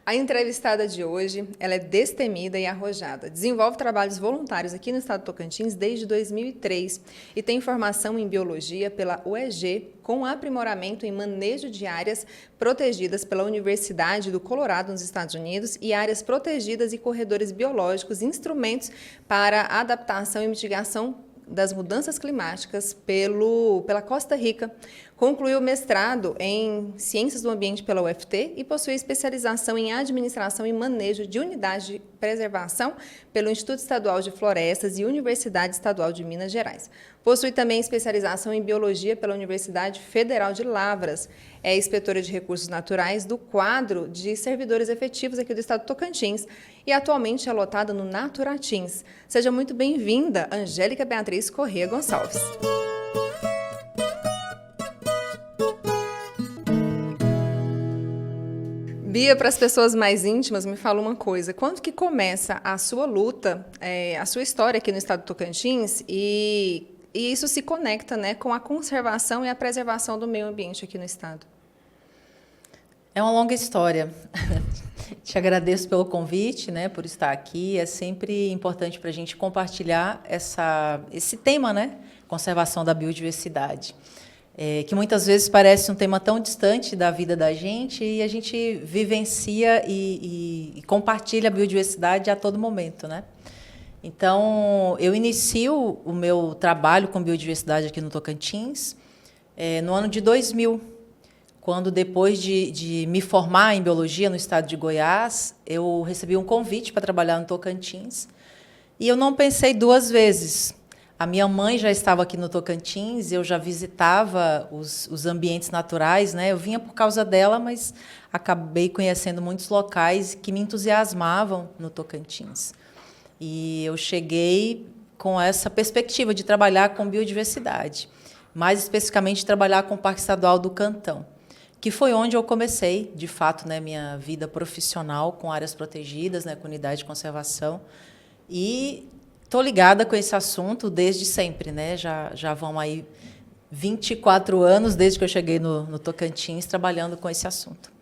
A entrevistada de hoje, ela é destemida e arrojada. Desenvolve trabalhos voluntários aqui no estado do Tocantins desde 2003 e tem formação em biologia pela UEG, com aprimoramento em manejo de áreas protegidas pela Universidade do Colorado, nos Estados Unidos, e áreas protegidas e corredores biológicos, instrumentos para adaptação e mitigação das mudanças climáticas pela Costa Rica. Concluiu o mestrado em Ciências do Ambiente pela UFT e possui especialização em Administração e Manejo de Unidades de Preservação pelo Instituto Estadual de Florestas e Universidade Estadual de Minas Gerais. Possui também especialização em Biologia pela Universidade Federal de Lavras. É inspetora de recursos naturais do quadro de servidores efetivos aqui do estado do Tocantins e atualmente é lotada no Naturatins. Seja muito bem-vinda, Angélica Beatriz Corrêa Gonçalves. Bia, para as pessoas mais íntimas, me fala uma coisa. Quando que começa a sua luta, a sua história aqui no estado do Tocantins e isso se conecta, né, com a conservação e a preservação do meio ambiente aqui no estado? É uma longa história. Te agradeço pelo convite, né, por estar aqui. É sempre importante para a gente compartilhar esse tema, né, conservação da biodiversidade. Que muitas vezes parece um tema tão distante da vida da gente e a gente vivencia e compartilha a biodiversidade a todo momento, né? Então, eu inicio o meu trabalho com biodiversidade aqui no Tocantins no ano de 2000, quando, depois de me formar em biologia no estado de Goiás, eu recebi um convite para trabalhar no Tocantins e eu não pensei duas vezes. A minha mãe já estava aqui no Tocantins, eu já visitava os ambientes naturais, né? Eu vinha por causa dela, mas acabei conhecendo muitos locais que me entusiasmavam no Tocantins. E eu cheguei com essa perspectiva de trabalhar com biodiversidade, mais especificamente trabalhar com o Parque Estadual do Cantão, que foi onde eu comecei, de fato, né, minha vida profissional com áreas protegidas, né, com unidade de conservação. E estou ligada com esse assunto desde sempre, né? Já vão aí 24 anos desde que eu cheguei no Tocantins trabalhando com esse assunto.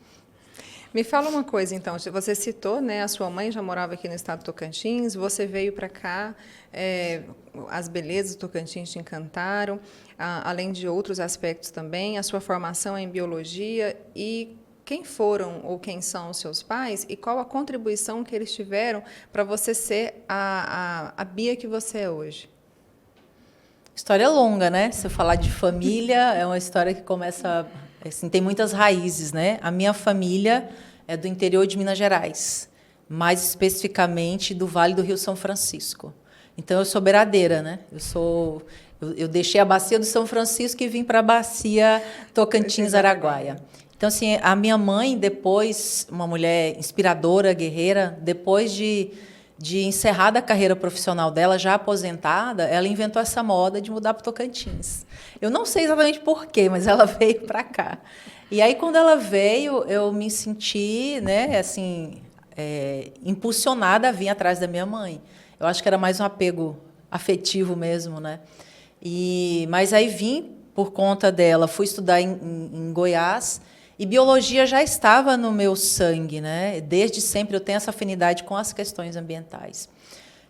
Me fala uma coisa, então. Você citou, né, a sua mãe já morava aqui no estado do Tocantins, você veio para cá, as belezas do Tocantins te encantaram, além de outros aspectos também, a sua formação é em biologia e quem foram ou quem são os seus pais e qual a contribuição que eles tiveram para você ser a Bia que você é hoje? História longa, né? Se eu falar de família, é uma história que começa, assim, tem muitas raízes, né? A minha família é do interior de Minas Gerais, mais especificamente do Vale do Rio São Francisco. Então, eu sou beiradeira, né? Eu deixei a bacia do São Francisco e vim para a bacia Tocantins-Araguaia. Então, assim, a minha mãe, depois, uma mulher inspiradora, guerreira, depois de encerrada a carreira profissional dela, já aposentada, ela inventou essa moda de mudar para o Tocantins. Eu não sei exatamente por quê, mas ela veio para cá. E aí, quando ela veio, eu me senti, né, assim, impulsionada a vir atrás da minha mãe. Eu acho que era mais um apego afetivo mesmo, né? Mas aí vim por conta dela, fui estudar em Goiás. E biologia já estava no meu sangue, né? Desde sempre eu tenho essa afinidade com as questões ambientais.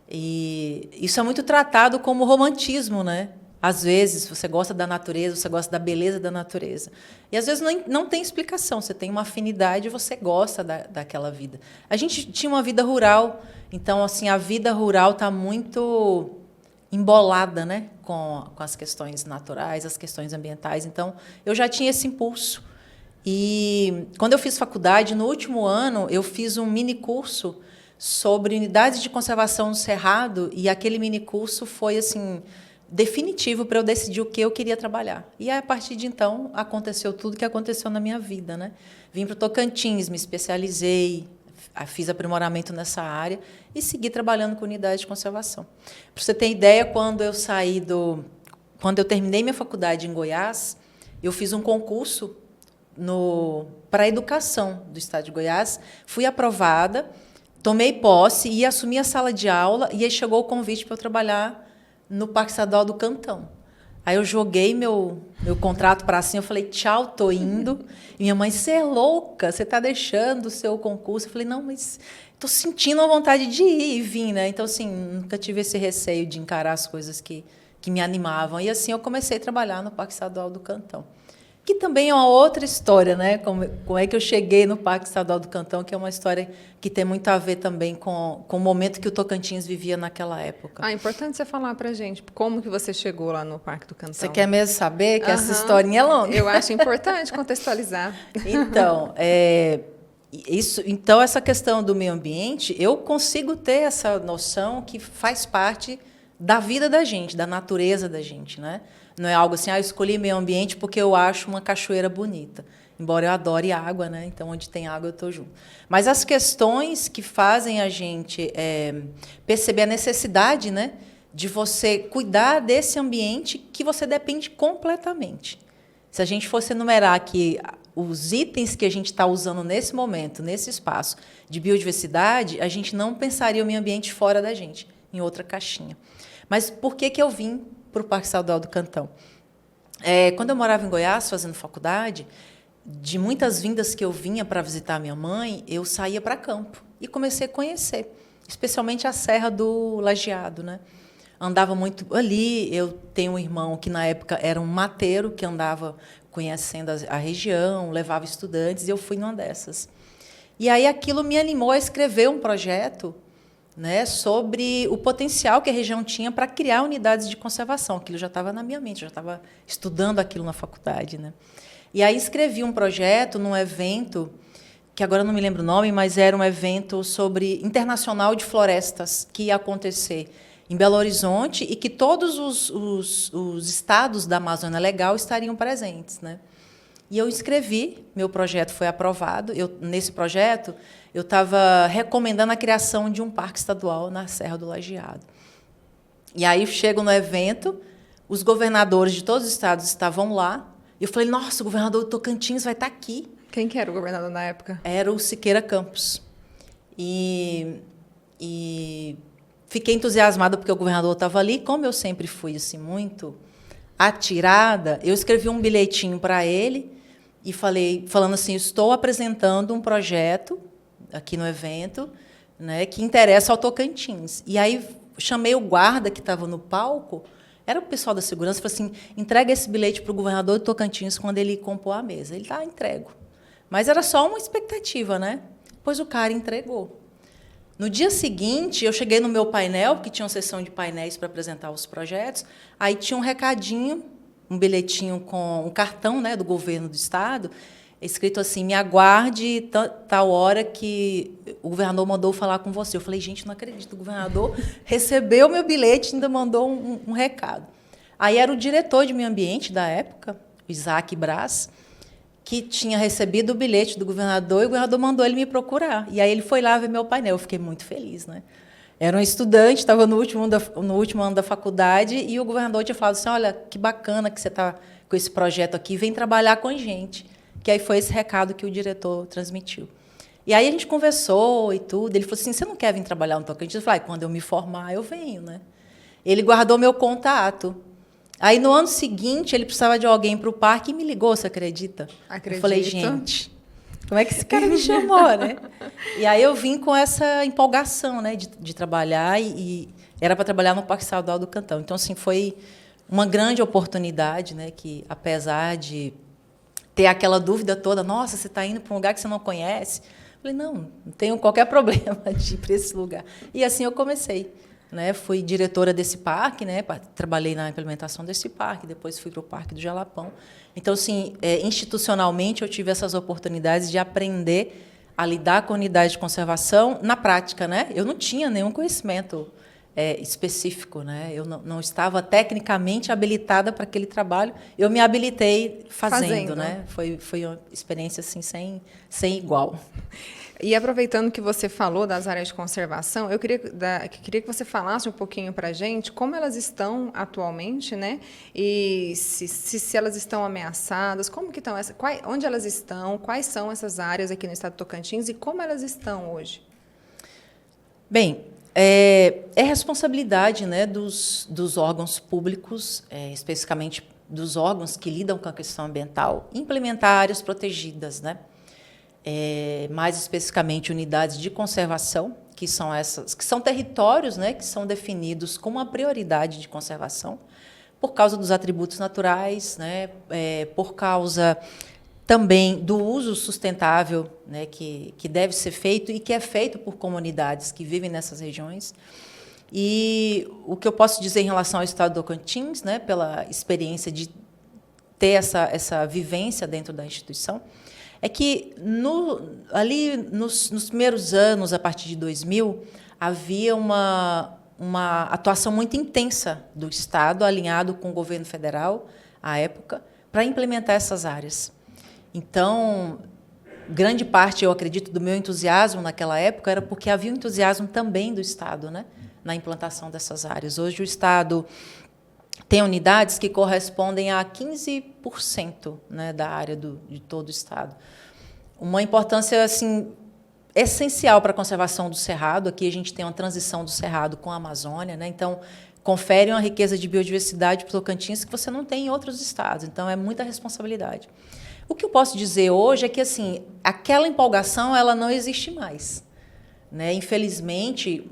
E isso é muito tratado como romantismo, né? Às vezes você gosta da natureza, você gosta da beleza da natureza. E às vezes não tem explicação, você tem uma afinidade e você gosta daquela vida. A gente tinha uma vida rural, então assim, a vida rural está muito embolada, né? Com as questões naturais, as questões ambientais. Então, eu já tinha esse impulso. E quando eu fiz faculdade, no último ano, eu fiz um mini curso sobre unidades de conservação no Cerrado e aquele mini curso foi assim definitivo para eu decidir o que eu queria trabalhar. E a partir de então aconteceu tudo que aconteceu na minha vida, né? Vim para o Tocantins, me especializei, fiz aprimoramento nessa área e segui trabalhando com unidade de conservação. Para você ter ideia, quando eu terminei minha faculdade em Goiás, eu fiz um concurso para a educação do estado de Goiás, fui aprovada, tomei posse e assumi a sala de aula, e aí chegou o convite para eu trabalhar no Parque Estadual do Cantão. Aí eu joguei meu contrato para cima, eu falei, tchau, tô indo. E minha mãe, você é louca, você está deixando o seu concurso. Eu falei, não, mas estou sentindo a vontade de ir e vim, né? Então, assim, nunca tive esse receio de encarar as coisas que me animavam. E assim eu comecei a trabalhar no Parque Estadual do Cantão. Que também é uma outra história, né? Como é que eu cheguei no Parque Estadual do Cantão, que é uma história que tem muito a ver também com o momento que o Tocantins vivia naquela época. É importante você falar para a gente como que você chegou lá no Parque do Cantão. Você quer mesmo saber que essa historinha é longa? Eu acho importante contextualizar. Então, essa questão do meio ambiente, eu consigo ter essa noção que faz parte da vida da gente, da natureza da gente, né? Não é algo assim, eu escolhi meio ambiente porque eu acho uma cachoeira bonita. Embora eu adore água, né? Então, onde tem água, eu estou junto. Mas as questões que fazem a gente perceber a necessidade, né, de você cuidar desse ambiente que você depende completamente. Se a gente fosse enumerar aqui os itens que a gente está usando nesse momento, nesse espaço de biodiversidade, a gente não pensaria o meio ambiente fora da gente, em outra caixinha. Mas por que eu vim para o Parque Estadual do Cantão? Quando eu morava em Goiás, fazendo faculdade, de muitas vindas que eu vinha para visitar minha mãe, eu saía para campo e comecei a conhecer, especialmente a Serra do Lajeado, né? Andava muito ali. Eu tenho um irmão que, na época, era um mateiro, que andava conhecendo a região, levava estudantes, e eu fui numa dessas. E aí aquilo me animou a escrever um projeto, né, sobre o potencial que a região tinha para criar unidades de conservação. Aquilo já estava na minha mente, eu já estava estudando aquilo na faculdade, né? E aí escrevi um projeto num evento, que agora não me lembro o nome, mas era um evento sobre internacional de florestas, que ia acontecer em Belo Horizonte e que todos os estados da Amazônia Legal estariam presentes, né? E eu escrevi, meu projeto foi aprovado. Nesse projeto, eu estava recomendando a criação de um parque estadual na Serra do Lajeado. E aí chego no evento, os governadores de todos os estados estavam lá, e eu falei, nossa, o governador do Tocantins vai estar aqui. Quem que era o governador na época? Era o Siqueira Campos. E fiquei entusiasmada porque o governador estava ali. Como eu sempre fui assim, muito atirada, eu escrevi um bilhetinho para ele e falando assim, estou apresentando um projeto aqui no evento, né, que interessa ao Tocantins. E aí chamei o guarda que estava no palco, era o pessoal da segurança, falei assim, entrega esse bilhete para o governador do Tocantins quando ele compor a mesa. Ele, entrego. Mas era só uma expectativa, né? Pois o cara entregou. No dia seguinte, eu cheguei no meu painel, porque tinha uma sessão de painéis para apresentar os projetos, aí tinha um recadinho, um bilhetinho com um cartão, né, do governo do estado, escrito assim, me aguarde tal hora que o governador mandou falar com você. Eu falei, gente, não acredito, o governador recebeu meu bilhete e ainda mandou um recado. Aí era o diretor de meio ambiente da época, o Isaac Braz, que tinha recebido o bilhete do governador, e o governador mandou ele me procurar. E aí ele foi lá ver meu painel. Eu fiquei muito feliz, né? Era um estudante, estava no último ano da faculdade, e o governador tinha falado assim, olha, que bacana que você está com esse projeto aqui, vem trabalhar com a gente. Que aí foi esse recado que o diretor transmitiu. E aí a gente conversou e tudo. Ele falou assim, você não quer vir trabalhar no Tocantins? Eu falei, quando eu me formar, eu venho, né? Ele guardou meu contato. Aí, no ano seguinte, ele precisava de alguém para o parque e me ligou, você acredita? Acredito. Eu falei, gente, como é que esse cara me chamou, né? E aí eu vim com essa empolgação, né, de trabalhar, e era para trabalhar no Parque Estadual do Cantão. Então, assim, foi uma grande oportunidade, né, que, apesar de ter aquela dúvida toda, nossa, você está indo para um lugar que você não conhece? Eu falei, não tenho qualquer problema de ir para esse lugar. E assim eu comecei. Né, fui diretora desse parque, né, trabalhei na implementação desse parque, depois fui para o Parque do Jalapão. Então, assim, institucionalmente, eu tive essas oportunidades de aprender a lidar com a unidade de conservação na prática. Né? Eu não tinha nenhum conhecimento específico, né? Eu não estava tecnicamente habilitada para aquele trabalho, eu me habilitei fazendo. Né? Foi uma experiência assim, sem igual. E aproveitando que você falou das áreas de conservação, eu queria que você falasse um pouquinho para a gente como elas estão atualmente, né? E se elas estão ameaçadas, como que estão, onde elas estão, quais são essas áreas aqui no estado de Tocantins e como elas estão hoje? Bem, É responsabilidade, né, dos órgãos públicos, especificamente dos órgãos que lidam com a questão ambiental, implementar áreas protegidas, né? Mais especificamente unidades de conservação, que são territórios, né, que são definidos com uma prioridade de conservação, por causa dos atributos naturais, né, por causa também do uso sustentável, né, que deve ser feito e que é feito por comunidades que vivem nessas regiões. E o que eu posso dizer em relação ao Estado do Tocantins, né, pela experiência de ter essa vivência dentro da instituição, é que ali nos primeiros anos, a partir de 2000, havia uma atuação muito intensa do Estado, alinhado com o governo federal, à época, para implementar essas áreas. Então, grande parte, eu acredito, do meu entusiasmo naquela época era porque havia um entusiasmo também do Estado, né, na implantação dessas áreas. Hoje, o Estado tem unidades que correspondem a 15%, né, da área de todo o Estado. Uma importância assim, essencial para a conservação do Cerrado. Aqui a gente tem uma transição do Cerrado com a Amazônia, né? Então, confere uma riqueza de biodiversidade para o Tocantins que você não tem em outros estados. Então, é muita responsabilidade. O que eu posso dizer hoje é que assim, aquela empolgação ela não existe mais, né? Infelizmente,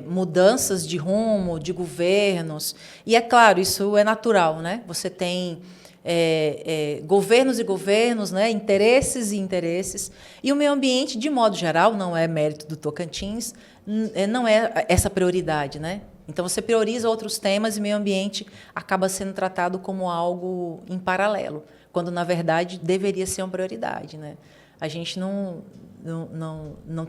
mudanças de rumo, de governos, e é claro, isso é natural, né? Você tem governos e governos, né? Interesses e interesses, e o meio ambiente, de modo geral, não é mérito do Tocantins, não é essa prioridade, né? Então, você prioriza outros temas e meio ambiente acaba sendo tratado como algo em paralelo, quando, na verdade, deveria ser uma prioridade, né? A gente não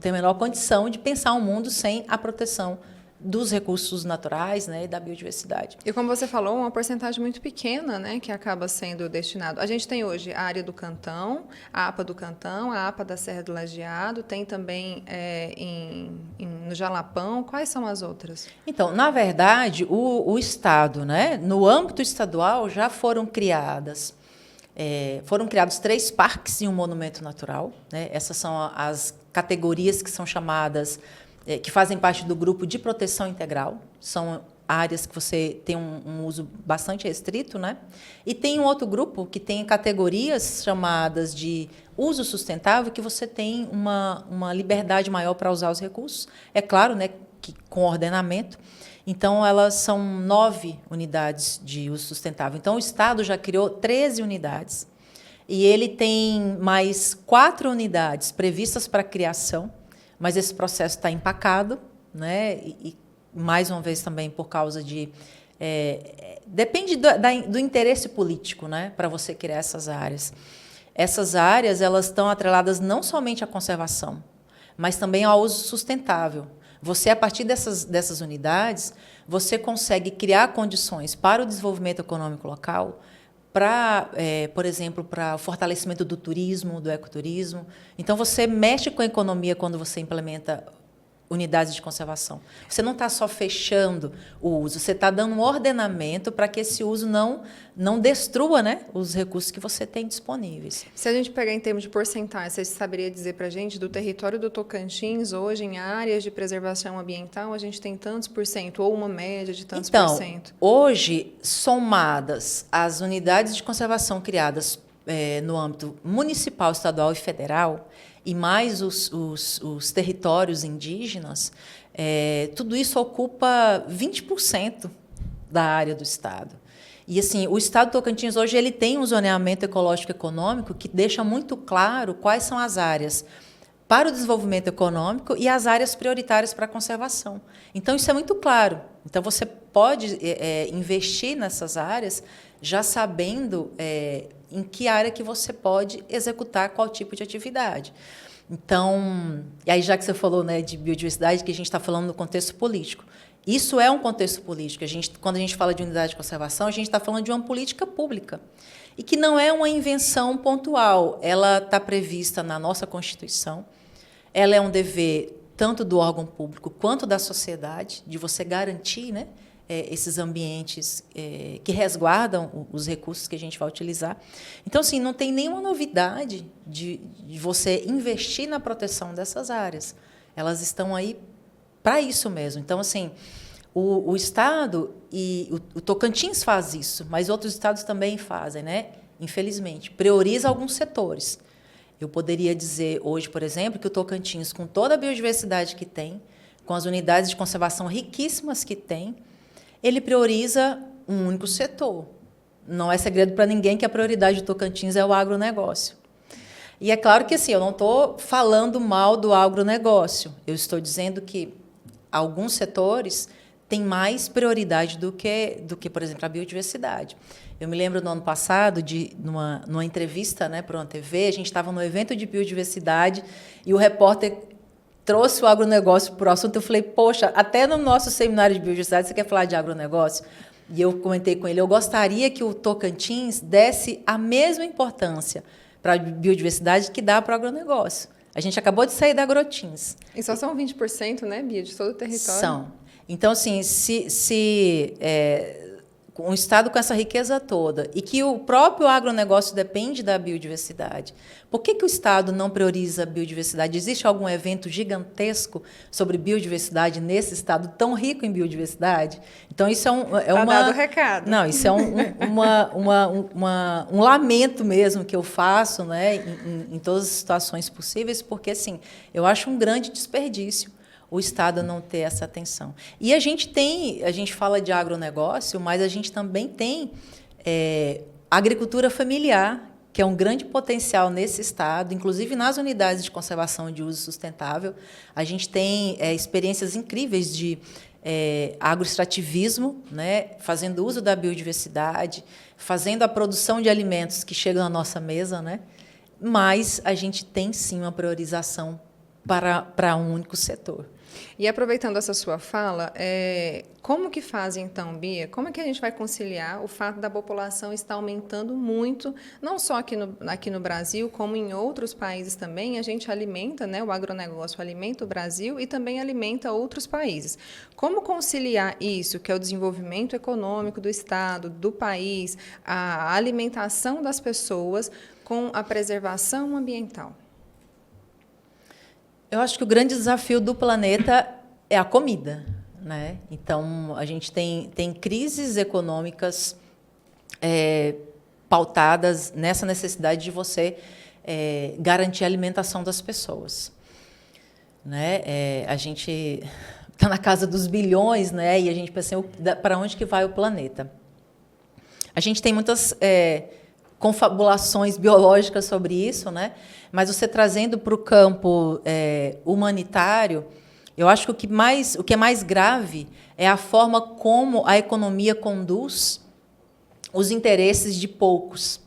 tem a menor condição de pensar um mundo sem a proteção dos recursos naturais, né, e da biodiversidade. E como você falou, uma porcentagem muito pequena, né, que acaba sendo destinado. A gente tem hoje a área do Cantão, a APA do Cantão, a APA da Serra do Lajeado, tem também no Jalapão. Quais são as outras? Então, na verdade, o Estado, né, no âmbito estadual, já foram criados 3 parques e um monumento natural, né? Essas são as categorias que são chamadas, que fazem parte do grupo de proteção integral. São áreas que você tem um uso bastante restrito, né? E tem um outro grupo que tem categorias chamadas de uso sustentável, que você tem uma liberdade maior para usar os recursos. É claro, né, que com ordenamento. Então, elas são 9 unidades de uso sustentável. Então, o Estado já criou 13 unidades e ele tem mais 4 unidades previstas para criação, mas esse processo está empacado, né? E mais uma vez também por causa de... depende do interesse político, né, para você criar essas áreas. Essas áreas elas estão atreladas não somente à conservação, mas também ao uso sustentável. Você, a partir dessas unidades, você consegue criar condições para o desenvolvimento econômico local, por exemplo, para o fortalecimento do turismo, do ecoturismo. Então, você mexe com a economia quando você implementa unidades de conservação. Você não está só fechando o uso, você está dando um ordenamento para que esse uso não destrua, né, os recursos que você tem disponíveis. Se a gente pegar em termos de porcentagem, você saberia dizer para a gente, do território do Tocantins, hoje, em áreas de preservação ambiental, a gente tem tantos por cento, ou uma média de tantos por cento? Hoje, somadas as unidades de conservação criadas no âmbito municipal, estadual e federal, e mais os territórios indígenas, tudo isso ocupa 20% da área do Estado. E assim, o Estado do Tocantins hoje ele tem um zoneamento ecológico econômico que deixa muito claro quais são as áreas para o desenvolvimento econômico e as áreas prioritárias para a conservação. Então, isso é muito claro. Então, você pode investir nessas áreas já sabendo em que área que você pode executar qual tipo de atividade. Então, e aí já que você falou, né, de biodiversidade, que a gente está falando no contexto político, isso é um contexto político. Quando a gente fala de unidade de conservação, a gente está falando de uma política pública e que não é uma invenção pontual. Ela está prevista na nossa Constituição. Ela é um dever tanto do órgão público quanto da sociedade de você garantir, né, esses ambientes que resguardam os recursos que a gente vai utilizar. Então, assim, não tem nenhuma novidade de você investir na proteção dessas áreas. Elas estão aí para isso mesmo. Então, assim, o Estado e o Tocantins faz isso, mas outros estados também fazem, né? Infelizmente, prioriza alguns setores. Eu poderia dizer hoje, por exemplo, que o Tocantins, com toda a biodiversidade que tem, com as unidades de conservação riquíssimas que tem, ele prioriza um único setor. Não é segredo para ninguém que a prioridade do Tocantins é o agronegócio. E é claro que assim, eu não estou falando mal do agronegócio. Eu estou dizendo que alguns setores têm mais prioridade do que, por exemplo, a biodiversidade. Eu me lembro no ano passado, numa entrevista, né, para uma TV, a gente estava no evento de biodiversidade e o repórter trouxe o agronegócio para o assunto. Eu falei, poxa, até no nosso seminário de biodiversidade você quer falar de agronegócio? E eu comentei com ele, eu gostaria que o Tocantins desse a mesma importância para a biodiversidade que dá para o agronegócio. A gente acabou de sair da Agrotins. E só são 20%, né, Bia, de todo o território? São. Então, assim, um estado com essa riqueza toda e que o próprio agronegócio depende da biodiversidade, por que o estado não prioriza a biodiversidade? Existe algum evento gigantesco sobre biodiversidade nesse estado tão rico em biodiversidade? Então, isso Tá dado o recado. Não, isso é um lamento mesmo que eu faço, né, em todas as situações possíveis, porque, assim, eu acho um grande desperdício o Estado não ter essa atenção. E a gente fala de agronegócio, mas a gente também tem agricultura familiar, que é um grande potencial nesse Estado, inclusive nas unidades de conservação de uso sustentável. A gente tem experiências incríveis de agroextrativismo, né, fazendo uso da biodiversidade, fazendo a produção de alimentos que chegam à nossa mesa, né, mas a gente tem, sim, uma priorização para um único setor. E aproveitando essa sua fala, como que faz então, Bia? Como é que a gente vai conciliar o fato da população estar aumentando muito, não só aqui no Brasil, como em outros países também? A gente alimenta, né, o agronegócio alimenta o Brasil e também alimenta outros países. Como conciliar isso, que é o desenvolvimento econômico do Estado, do país, a alimentação das pessoas, com a preservação ambiental? Eu acho que o grande desafio do planeta é a comida, né? Então, a gente tem crises econômicas pautadas nessa necessidade de você garantir a alimentação das pessoas, né? A gente está na casa dos bilhões, né? E a gente pensa para onde que vai o planeta. A gente tem muitas confabulações biológicas sobre isso, né? Mas você trazendo para o campo humanitário, eu acho que o que é mais grave é a forma como a economia conduz os interesses de poucos.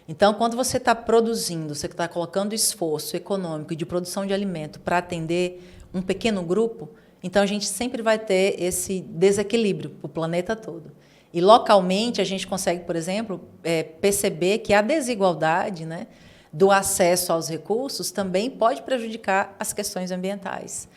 Então, quando você está produzindo, você está colocando esforço econômico de produção de alimento para atender um pequeno grupo, então a gente sempre vai ter esse desequilíbrio para o planeta todo. E, localmente, a gente consegue, por exemplo, perceber que a desigualdade, né, do acesso aos recursos também pode prejudicar as questões ambientais.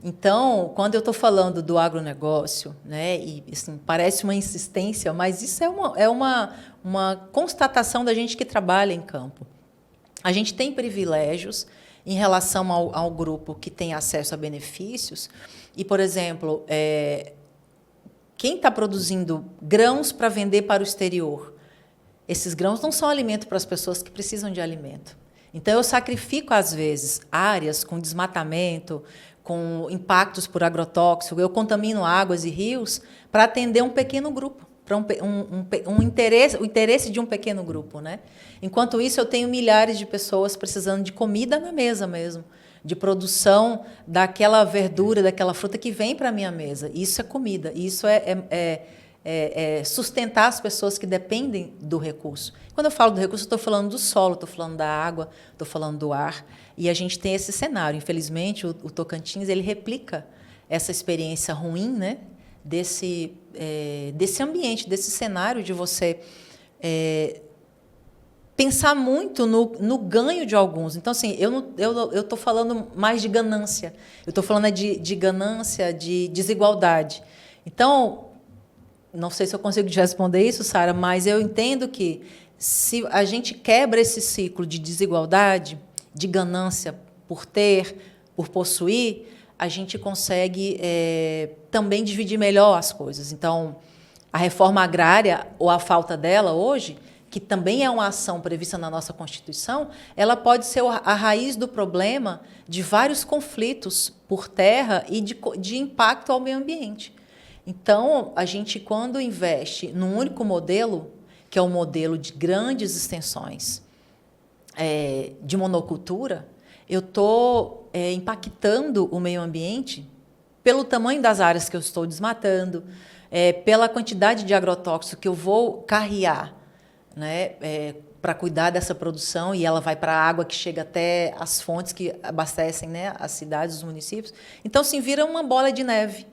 Então, quando eu estou falando do agronegócio, né, e assim, parece uma insistência, mas isso é uma constatação da gente que trabalha em campo. A gente tem privilégios em relação ao grupo que tem acesso a benefícios e, por exemplo, quem está produzindo grãos para vender para o exterior, esses grãos não são alimento para as pessoas que precisam de alimento. Então, eu sacrifico, às vezes, áreas com desmatamento, com impactos por agrotóxico, eu contamino águas e rios para atender um pequeno grupo, para o interesse de um pequeno grupo, né? Enquanto isso, eu tenho milhares de pessoas precisando de comida na mesa mesmo, de produção daquela verdura, daquela fruta que vem para a minha mesa. Isso é comida, isso é sustentar as pessoas que dependem do recurso. Quando eu falo do recurso, eu estou falando do solo, estou falando da água, estou falando do ar. E a gente tem esse cenário. Infelizmente, o Tocantins ele replica essa experiência ruim, né, desse ambiente, desse cenário de você pensar muito no ganho de alguns. Então, assim, eu estou falando mais de ganância. Eu estou falando de ganância, de desigualdade. Então, não sei se eu consigo te responder isso, Sara, mas eu entendo que se a gente quebra esse ciclo de desigualdade, de ganância por ter, por possuir, a gente consegue também dividir melhor as coisas. Então, a reforma agrária, ou a falta dela hoje, que também é uma ação prevista na nossa Constituição, ela pode ser a raiz do problema de vários conflitos por terra e de impacto ao meio ambiente. Então, a gente, quando investe num único modelo, que é o modelo de grandes extensões de monocultura, eu estou impactando o meio ambiente pelo tamanho das áreas que eu estou desmatando, pela quantidade de agrotóxico que eu vou carrear, né, para cuidar dessa produção, e ela vai para a água que chega até as fontes que abastecem, né, as cidades, os municípios. Então, assim, vira uma bola de neve,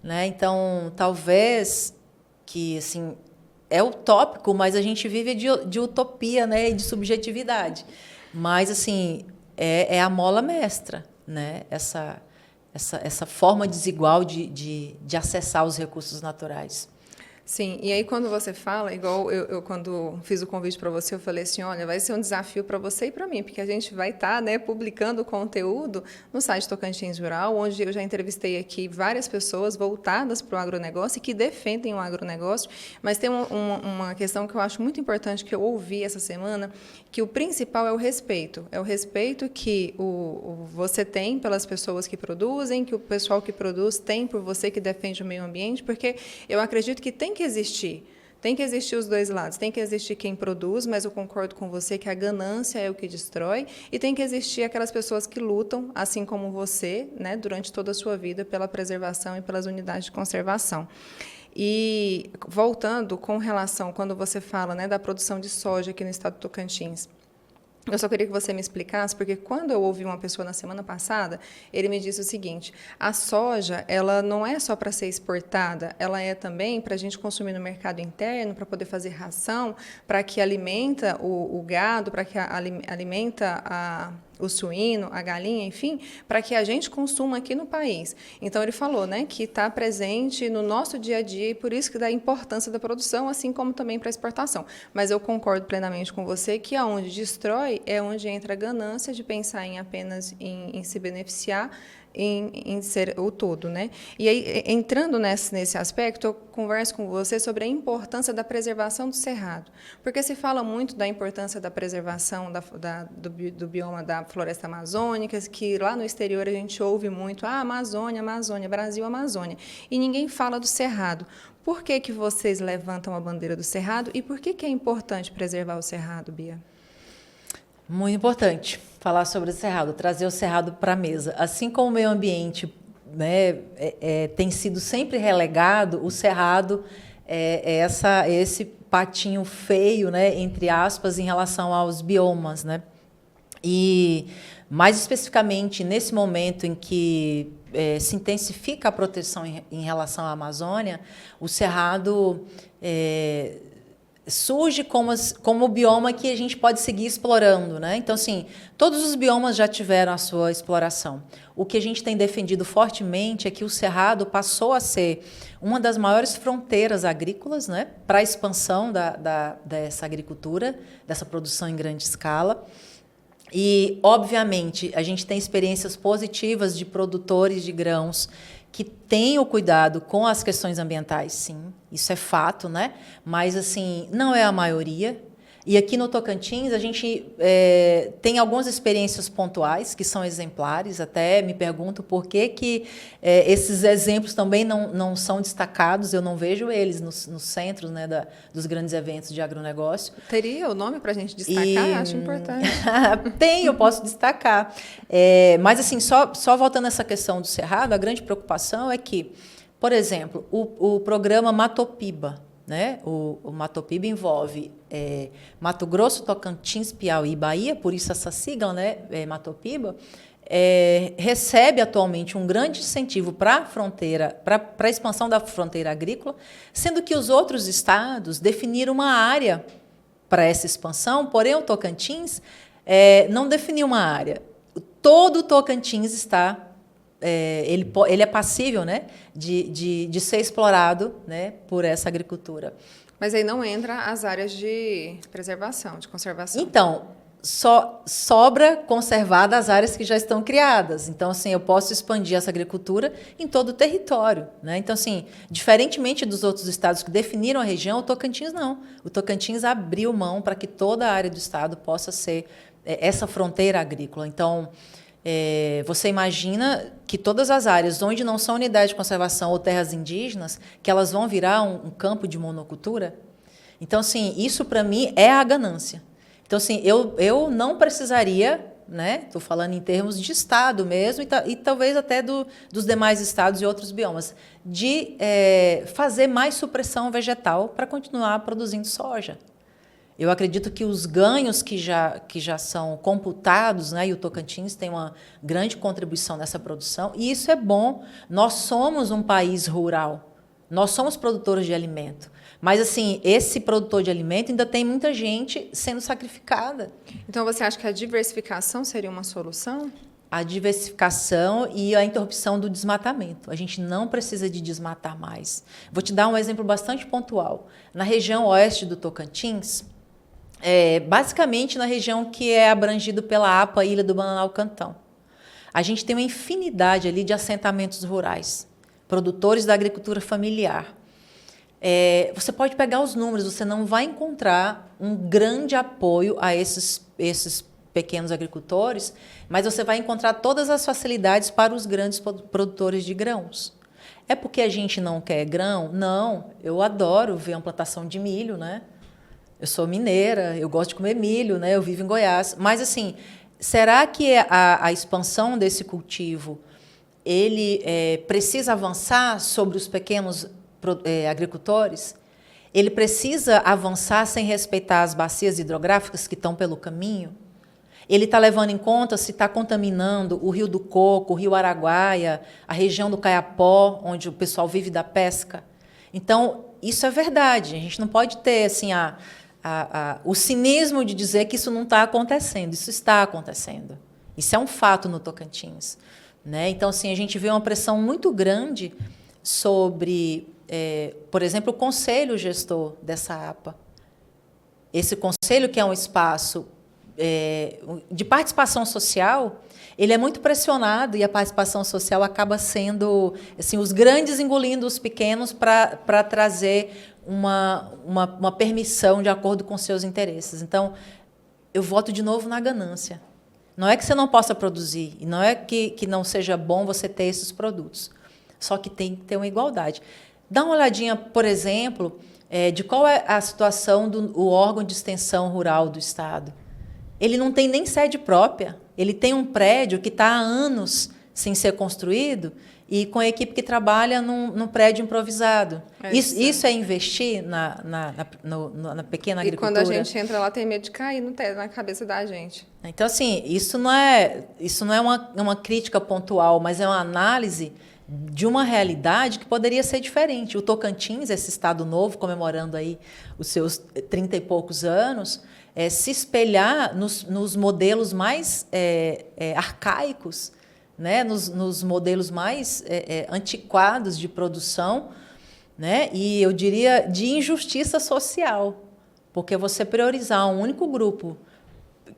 né? Então, talvez que, assim, é utópico, mas a gente vive de utopia, né, e de subjetividade. Mas, assim, é a mola mestra, né? Essa forma desigual de acessar os recursos naturais. Sim, e aí quando você fala, igual eu quando fiz o convite para você, eu falei assim, olha, vai ser um desafio para você e para mim, porque a gente vai estar, né, publicando conteúdo no site Tocantins Rural, onde eu já entrevistei aqui várias pessoas voltadas para o agronegócio e que defendem o agronegócio, mas tem uma questão que eu acho muito importante que eu ouvi essa semana, que o principal é o respeito que você tem pelas pessoas que produzem, que o pessoal que produz tem por você que defende o meio ambiente, porque eu acredito que tem que existir os dois lados. Tem que existir quem produz, mas eu concordo com você que a ganância é o que destrói, e tem que existir aquelas pessoas que lutam, assim como você, né, durante toda a sua vida, pela preservação e pelas unidades de conservação. E, voltando com relação, quando você fala, né, da produção de soja aqui no estado do Tocantins, eu só queria que você me explicasse, porque quando eu ouvi uma pessoa na semana passada, ele me disse o seguinte: a soja, ela não é só para ser exportada, ela é também para a gente consumir no mercado interno, para poder fazer ração, para que alimenta o gado, para que alimenta o suíno, a galinha, enfim, para que a gente consuma aqui no país. Então, ele falou, né, que está presente no nosso dia a dia e por isso que dá a importância da produção, assim como também para a exportação. Mas eu concordo plenamente com você que aonde destrói é onde entra a ganância de pensar apenas em se beneficiar, em ser o todo, né? E aí, entrando nesse aspecto, eu converso com você sobre a importância da preservação do cerrado, porque se fala muito da importância da preservação do bioma da floresta amazônica, que lá no exterior a gente ouve muito, Amazônia, Amazônia, Brasil, Amazônia, e ninguém fala do cerrado. Por que vocês levantam a bandeira do cerrado e por que é importante preservar o cerrado, Bia? Muito importante falar sobre o cerrado, trazer o cerrado para a mesa. Assim como o meio ambiente, né, tem sido sempre relegado, o cerrado é esse patinho feio, né, entre aspas, em relação aos biomas, né? E, mais especificamente, nesse momento em que se intensifica a proteção em relação à Amazônia, o cerrado surge como o bioma que a gente pode seguir explorando, né? Então, assim, todos os biomas já tiveram a sua exploração. O que a gente tem defendido fortemente é que o cerrado passou a ser uma das maiores fronteiras agrícolas, né, para a expansão dessa agricultura, dessa produção em grande escala. E, obviamente, a gente tem experiências positivas de produtores de grãos que têm o cuidado com as questões ambientais, sim, isso é fato, né? Mas, assim, não é a maioria. E aqui no Tocantins, a gente tem algumas experiências pontuais que são exemplares. Até me pergunto por que esses exemplos também não são destacados. Eu não vejo eles nos centros, né, dos grandes eventos de agronegócio. Teria o nome para a gente destacar? Acho importante. Tem, eu posso destacar. Mas, assim, só voltando a essa questão do cerrado, a grande preocupação é que, por exemplo, o programa Matopiba, né? O Matopiba envolve Mato Grosso, Tocantins, Piauí e Bahia, por isso essa sigla, né? Matopiba, recebe atualmente um grande incentivo para a fronteira, para a expansão da fronteira agrícola, sendo que os outros estados definiram uma área para essa expansão, porém o Tocantins não definiu uma área. Todo o Tocantins está ele é passível, né, de ser explorado, né, por essa agricultura. Mas aí não entra as áreas de preservação, de conservação. Então, só sobra conservar das áreas que já estão criadas. Então, assim, eu posso expandir essa agricultura em todo o território, né? Então, assim, diferentemente dos outros estados que definiram a região, o Tocantins não. O Tocantins abriu mão para que toda a área do estado possa ser essa fronteira agrícola. Então, você imagina que todas as áreas onde não são unidades de conservação ou terras indígenas, que elas vão virar um campo de monocultura? Então, assim, isso para mim é a ganância. Então, assim, eu não precisaria, né? Estou falando em termos de estado mesmo, e talvez até dos demais estados e outros biomas, de fazer mais supressão vegetal para continuar produzindo soja. Eu acredito que os ganhos que já são computados, né, e o Tocantins tem uma grande contribuição nessa produção, e isso é bom. Nós somos um país rural, nós somos produtores de alimento. Mas, assim, esse produtor de alimento ainda tem muita gente sendo sacrificada. Então, você acha que a diversificação seria uma solução? A diversificação e a interrupção do desmatamento. A gente não precisa de desmatar mais. Vou te dar um exemplo bastante pontual. Na região oeste do Tocantins, basicamente na região que é abrangida pela APA, Ilha do Bananal Cantão, a gente tem uma infinidade ali de assentamentos rurais, produtores da agricultura familiar. Você pode pegar os números, você não vai encontrar um grande apoio a esses pequenos agricultores, mas você vai encontrar todas as facilidades para os grandes produtores de grãos. É porque a gente não quer grão? Não, eu adoro ver uma plantação de milho, né? Eu sou mineira, eu gosto de comer milho, né? Eu vivo em Goiás. Mas, assim, será que a expansão desse cultivo ele precisa avançar sobre os pequenos agricultores? Ele precisa avançar sem respeitar as bacias hidrográficas que estão pelo caminho? Ele está levando em conta se está contaminando o Rio do Coco, o Rio Araguaia, a região do Caiapó, onde o pessoal vive da pesca? Então, isso é verdade. A gente não pode ter assim, o cinismo de dizer que isso não está acontecendo. Isso está acontecendo. Isso é um fato no Tocantins, né? Então, assim, a gente vê uma pressão muito grande sobre, por exemplo, o conselho gestor dessa APA. Esse conselho, que é um espaço de participação social, ele é muito pressionado, e a participação social acaba sendo assim, os grandes engolindo os pequenos para trazer uma permissão de acordo com seus interesses. Então, eu voto de novo na ganância. Não é que você não possa produzir, e não é que não seja bom você ter esses produtos, só que tem que ter uma igualdade. Dá uma olhadinha, por exemplo, de qual é a situação do órgão de extensão rural do Estado. Ele não tem nem sede própria. Ele tem um prédio que está há anos sem ser construído e com a equipe que trabalha num prédio improvisado. Isso é investir na pequena agricultura? E quando a gente entra lá, tem medo de cair na cabeça da gente. Então, assim, isso não é uma crítica pontual, mas é uma análise de uma realidade que poderia ser diferente. O Tocantins, esse estado novo, comemorando aí os seus 30 e poucos anos, se espelhar nos modelos mais arcaicos, né? nos modelos mais antiquados de produção, né? E eu diria de injustiça social, porque você priorizar um único grupo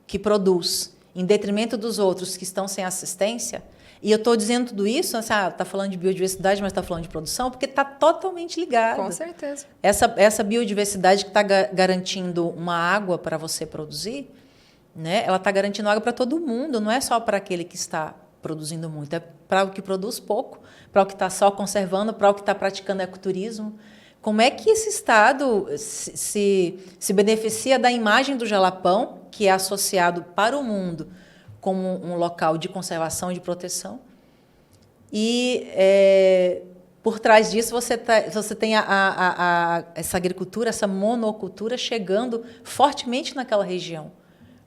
que produz em detrimento dos outros que estão sem assistência. E eu estou dizendo tudo isso, está falando de biodiversidade, mas está falando de produção, porque está totalmente ligado. Com certeza. Essa biodiversidade que está garantindo uma água para você produzir, né, ela está garantindo água para todo mundo, não é só para aquele que está produzindo muito, é para o que produz pouco, para o que está só conservando, para o que está praticando ecoturismo. Como é que esse Estado se beneficia da imagem do Jalapão, que é associado para o mundo como um local de conservação e de proteção, e por trás disso você tem essa agricultura, essa monocultura chegando fortemente naquela região,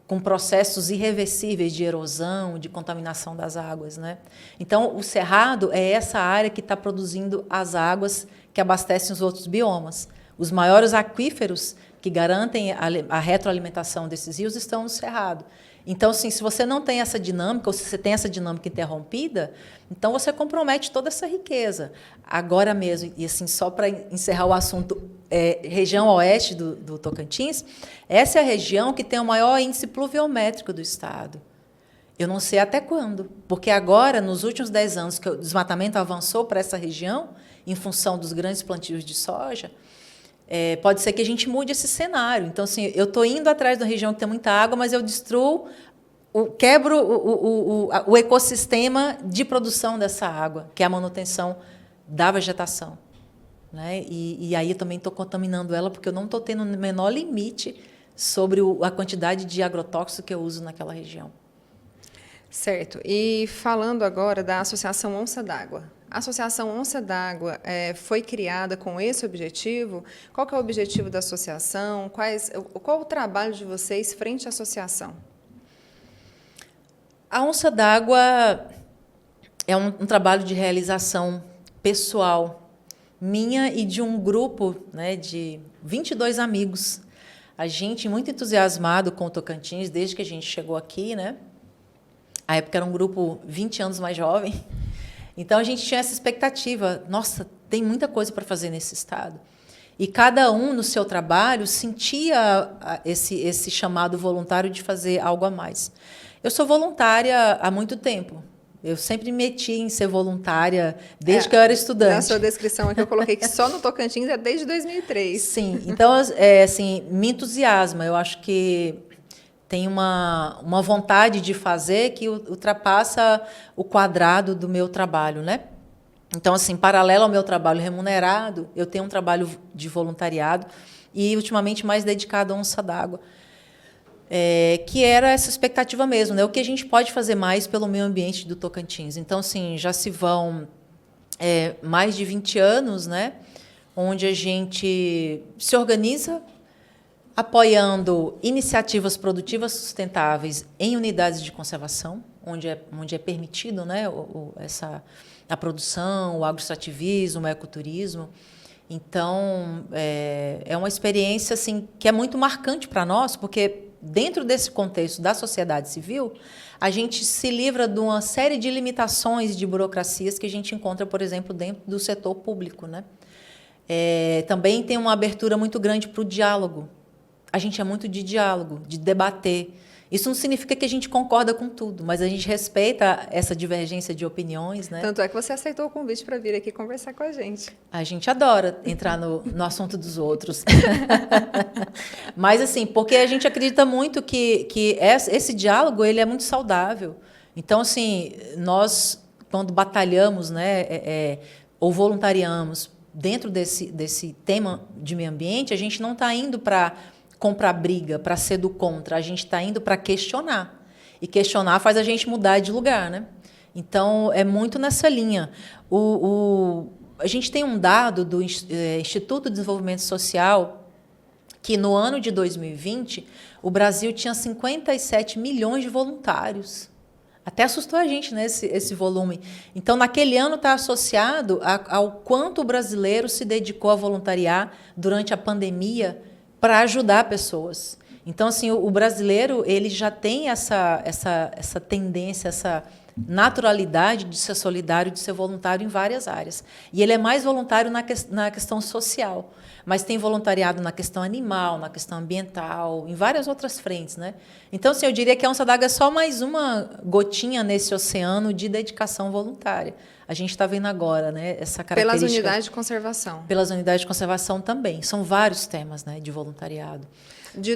com processos irreversíveis de erosão, de contaminação das águas, né? Então, o Cerrado é essa área que está produzindo as águas que abastecem os outros biomas. Os maiores aquíferos que garantem a retroalimentação desses rios estão no Cerrado. Então, assim, se você não tem essa dinâmica, ou se você tem essa dinâmica interrompida, então você compromete toda essa riqueza. Agora mesmo, e assim, só para encerrar o assunto, região oeste do Tocantins, essa é a região que tem o maior índice pluviométrico do estado. Eu não sei até quando, porque agora, nos últimos 10 anos que o desmatamento avançou para essa região, em função dos grandes plantios de soja, pode ser que a gente mude esse cenário. Então, assim, eu estou indo atrás de uma região que tem muita água, mas eu destruo, quebro o ecossistema de produção dessa água, que é a manutenção da vegetação. Né? E aí eu também estou contaminando ela, porque eu não estou tendo o menor limite sobre a quantidade de agrotóxico que eu uso naquela região. Certo. E falando agora da Associação Onça d'Água. A Associação Onça d'Água foi criada com esse objetivo? Qual que é o objetivo da associação? Qual o trabalho de vocês frente à associação? A Onça d'Água é um trabalho de realização pessoal minha e de um grupo, né, de 22 amigos. A gente muito entusiasmado com o Tocantins desde que a gente chegou aqui, né? A época era um grupo 20 anos mais jovem. Então, a gente tinha essa expectativa. Nossa, tem muita coisa para fazer nesse estado. E cada um, no seu trabalho, sentia esse chamado voluntário de fazer algo a mais. Eu sou voluntária há muito tempo. Eu sempre me meti em ser voluntária desde que eu era estudante. Na sua descrição aqui eu coloquei que só no Tocantins é desde 2003. Sim. Então, assim, me entusiasma. Eu acho que tem uma vontade de fazer que ultrapassa o quadrado do meu trabalho, né? Então, assim, paralelo ao meu trabalho remunerado, eu tenho um trabalho de voluntariado e, ultimamente, mais dedicado à Onça d'Água, que era essa expectativa mesmo, né? O que a gente pode fazer mais pelo meio ambiente do Tocantins. Então, assim, já se vão mais de 20 anos, né? Onde a gente se organiza apoiando iniciativas produtivas sustentáveis em unidades de conservação, onde é permitido, né, a produção, o agroextrativismo, o ecoturismo. Então, é uma experiência assim, que é muito marcante para nós, porque dentro desse contexto da sociedade civil, a gente se livra de uma série de limitações de burocracias que a gente encontra, por exemplo, dentro do setor público, né? Também tem uma abertura muito grande para o diálogo. A gente é muito de diálogo, de debater. Isso não significa que a gente concorda com tudo, mas a gente respeita essa divergência de opiniões, né? Tanto é que você aceitou o convite para vir aqui conversar com a gente. A gente adora entrar no assunto dos outros. Mas, assim, porque a gente acredita muito que esse diálogo ele é muito saudável. Então, assim, nós, quando batalhamos, né, ou voluntariamos dentro desse tema de meio ambiente, a gente não está indo para comprar briga, para ser do contra. A gente está indo para questionar. E questionar faz a gente mudar de lugar, né? Então, é muito nessa linha. A gente tem um dado do Instituto de Desenvolvimento Social que, no ano de 2020, o Brasil tinha 57 milhões de voluntários. Até assustou a gente, né, esse volume. Então, naquele ano está associado ao quanto o brasileiro se dedicou a voluntariar durante a pandemia para ajudar pessoas. Então, assim, o brasileiro ele já tem essa tendência, essa naturalidade de ser solidário, de ser voluntário em várias áreas. E ele é mais voluntário na questão social, mas tem voluntariado na questão animal, na questão ambiental, em várias outras frentes, né? Então, assim, eu diria que a Onça d'Água é só mais uma gotinha nesse oceano de dedicação voluntária. A gente está vendo agora, né, essa característica. Pelas unidades de conservação. Pelas unidades de conservação também. São vários temas, né, de voluntariado.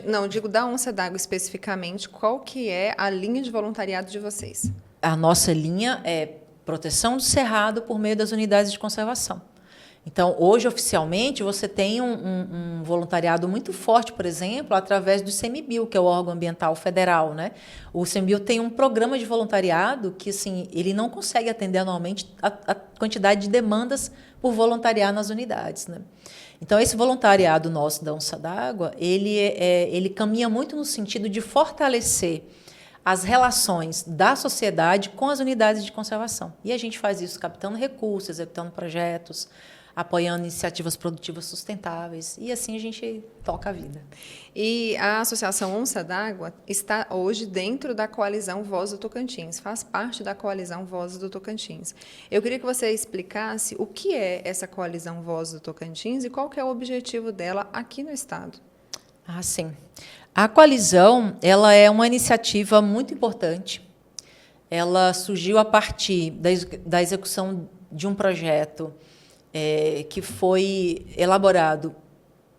Não, digo da Onça d'Água especificamente, qual que é a linha de voluntariado de vocês? A nossa linha é proteção do cerrado por meio das unidades de conservação. Então, hoje, oficialmente, você tem um voluntariado muito forte, por exemplo, através do ICMBio, que é o órgão ambiental federal, né? O ICMBio tem um programa de voluntariado que, assim, ele não consegue atender anualmente a quantidade de demandas por voluntariar nas unidades, né? Então, esse voluntariado nosso da Onça d'Água, ele caminha muito no sentido de fortalecer as relações da sociedade com as unidades de conservação. E a gente faz isso captando recursos, executando projetos, apoiando iniciativas produtivas sustentáveis. E assim a gente toca a vida. E a Associação Onça d'Água está hoje dentro da coalizão Voz do Tocantins, faz parte da coalizão Voz do Tocantins. Eu queria que você explicasse o que é essa coalizão Voz do Tocantins e qual que é o objetivo dela aqui no estado. Ah, sim. A coalizão, ela é uma iniciativa muito importante. Ela surgiu a partir da execução de um projeto que foi elaborado,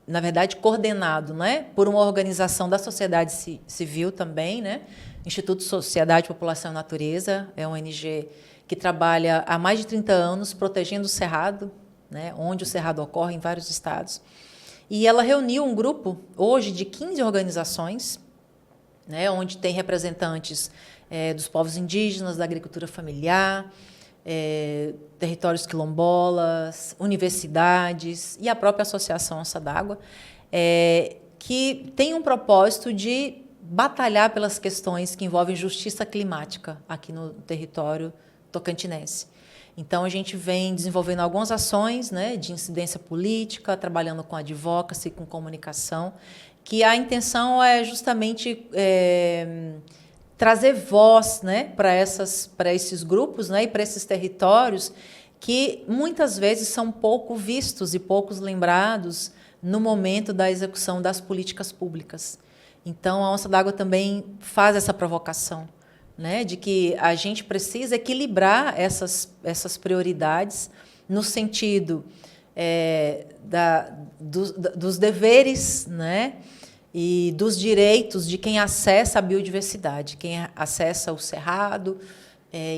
na verdade, coordenado, né, por uma organização da sociedade civil também, né, Instituto Sociedade, População e Natureza, é uma ONG que trabalha há mais de 30 anos protegendo o cerrado, né, onde o cerrado ocorre em vários estados. E ela reuniu um grupo, hoje, de 15 organizações, né, onde tem representantes dos povos indígenas, da agricultura familiar, territórios quilombolas, universidades e a própria Associação Onça d'Água, que tem um propósito de batalhar pelas questões que envolvem justiça climática aqui no território tocantinense. Então, a gente vem desenvolvendo algumas ações, né, de incidência política, trabalhando com advocacy, com comunicação, que a intenção é justamente trazer voz, né, para esses grupos, né, e para esses territórios que muitas vezes são pouco vistos e poucos lembrados no momento da execução das políticas públicas. Então, a Onça d'Água também faz essa provocação, né, de que a gente precisa equilibrar essas prioridades no sentido dos deveres, né, e dos direitos de quem acessa a biodiversidade, quem acessa o cerrado.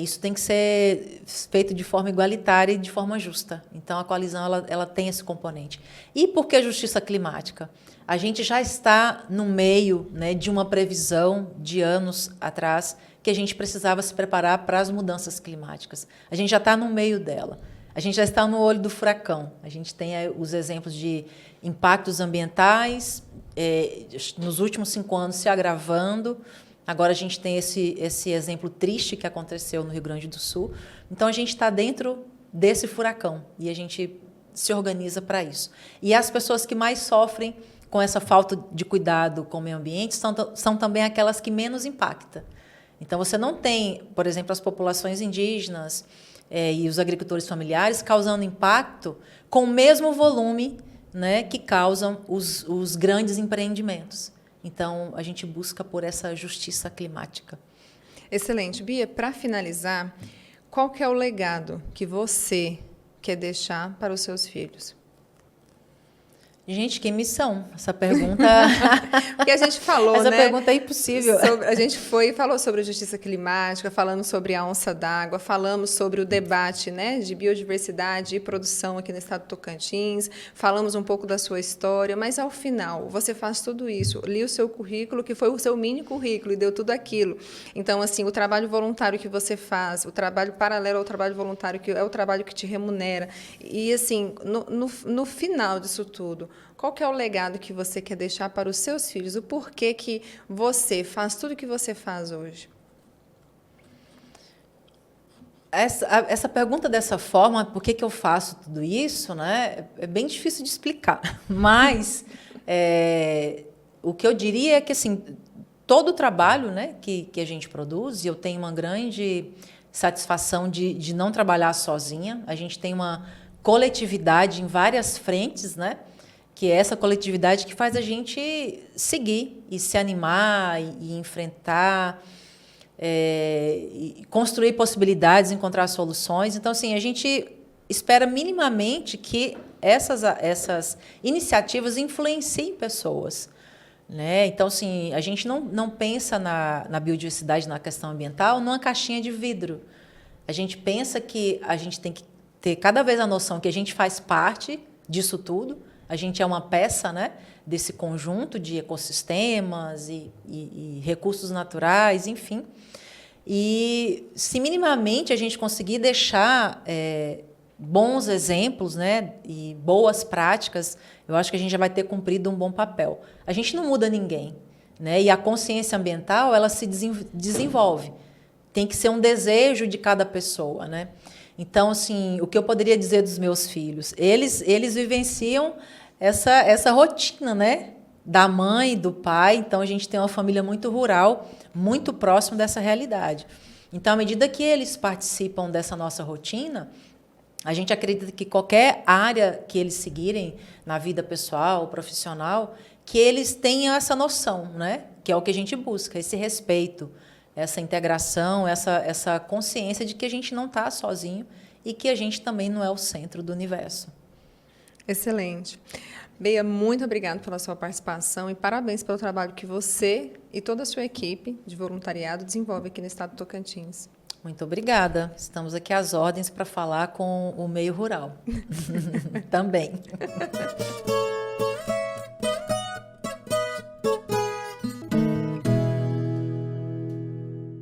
Isso tem que ser feito de forma igualitária e de forma justa. Então, a coalizão ela tem esse componente. E por que justiça climática? A gente já está no meio, né, de uma previsão de anos atrás que a gente precisava se preparar para as mudanças climáticas. A gente já está no meio dela. A gente já está no olho do furacão. A gente tem os exemplos de impactos ambientais, nos últimos 5 anos se agravando. Agora a gente tem esse exemplo triste que aconteceu no Rio Grande do Sul. Então, a gente está dentro desse furacão e a gente se organiza para isso. E as pessoas que mais sofrem com essa falta de cuidado com o meio ambiente são também aquelas que menos impactam. Então, você não tem, por exemplo, as populações indígenas e os agricultores familiares causando impacto com o mesmo volume, né, que causam os grandes empreendimentos. Então, a gente busca por essa justiça climática. Excelente. Bia, para finalizar, qual que é o legado que você quer deixar para os seus filhos? Gente, que missão? Essa pergunta... Porque a gente falou, Essa né? pergunta é impossível. A gente foi e falou sobre a justiça climática, falamos sobre a onça d'água, falamos sobre o debate, né, de biodiversidade e produção aqui no estado do Tocantins, falamos um pouco da sua história, mas ao final você faz tudo isso, li o seu currículo, que foi o seu mini currículo, e deu tudo aquilo. Então, assim, o trabalho voluntário que você faz, o trabalho paralelo ao trabalho voluntário, que é o trabalho que te remunera, e assim, no final disso tudo, qual que é o legado que você quer deixar para os seus filhos? O porquê que você faz tudo o que você faz hoje? Essa pergunta dessa forma, por que eu faço tudo isso, né, é bem difícil de explicar. Mas o que eu diria é que assim, todo o trabalho, né, que a gente produz, e eu tenho uma grande satisfação de não trabalhar sozinha. A gente tem uma coletividade em várias frentes, né? Que é essa coletividade que faz a gente seguir e se animar e enfrentar, e construir possibilidades, encontrar soluções. Então, assim, a gente espera minimamente que essas iniciativas influenciem pessoas, né? Então, assim, a gente não pensa na biodiversidade, na questão ambiental, numa caixinha de vidro. A gente pensa que a gente tem que ter cada vez a noção que a gente faz parte disso tudo. A gente é uma peça, né, desse conjunto de ecossistemas e recursos naturais, enfim. E, se minimamente a gente conseguir deixar bons exemplos, né, e boas práticas, eu acho que a gente já vai ter cumprido um bom papel. A gente não muda ninguém, né, e a consciência ambiental ela se desenvolve. Tem que ser um desejo de cada pessoa, né? Então, assim, o que eu poderia dizer dos meus filhos? Eles vivenciam essa rotina, né? Da mãe e do pai. Então, a gente tem uma família muito rural, muito próximo dessa realidade. Então, à medida que eles participam dessa nossa rotina, a gente acredita que qualquer área que eles seguirem na vida pessoal, profissional, que eles tenham essa noção, né? Que é o que a gente busca, esse respeito, essa integração, essa consciência de que a gente não está sozinho e que a gente também não é o centro do universo. Excelente. Bea, muito obrigada pela sua participação e parabéns pelo trabalho que você e toda a sua equipe de voluntariado desenvolve aqui no estado do Tocantins. Muito obrigada. Estamos aqui às ordens para falar com o meio rural. Também.